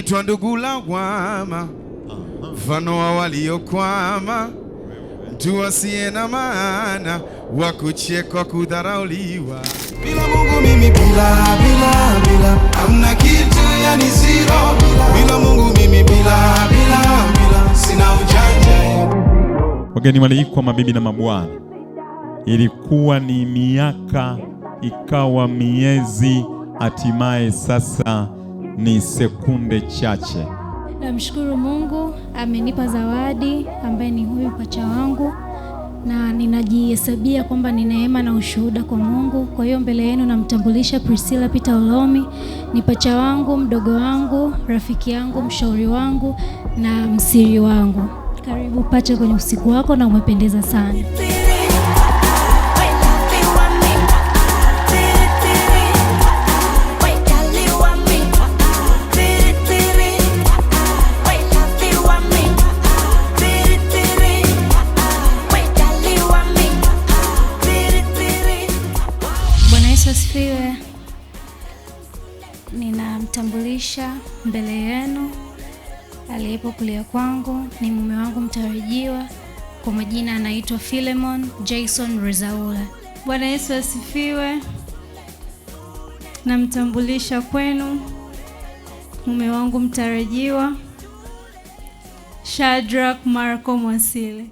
kuitwa ndugu lawama, mfano wa waliokwama, mtu asiye na maana, wa kuchekwa, kudharauliwa. Bila Mungu mimi bila hamna kitu, yani zero. Bila Mungu mimi bila sina ujanja. Wageni walikwa, mabibi na mabwana, ilikuwa ni miaka, ikawa miezi, hatimaye sasa ni sekunde chache. Namshukuru Mungu amenipa zawadi ambaye ni huyu pacha wangu, na ninajihesabia kwamba ni neema na ushuhuda kwa Mungu. Kwa hiyo mbele yenu namtambulisha Priscilla Peter Olomi. Ni pacha wangu, mdogo wangu, rafiki yangu, mshauri wangu na msiri wangu. Karibu pacha kwenye usiku wako na umependeza sana. Asifiwe. Ninamtambulisha mbele yenu aliyepo kulia kwangu, ni mume wangu mtarajiwa, kwa majina anaitwa Philemon Jason Rezaula. Bwana Yesu asifiwe. Namtambulisha kwenu mume wangu mtarajiwa, Shadrack Marco Mwasile.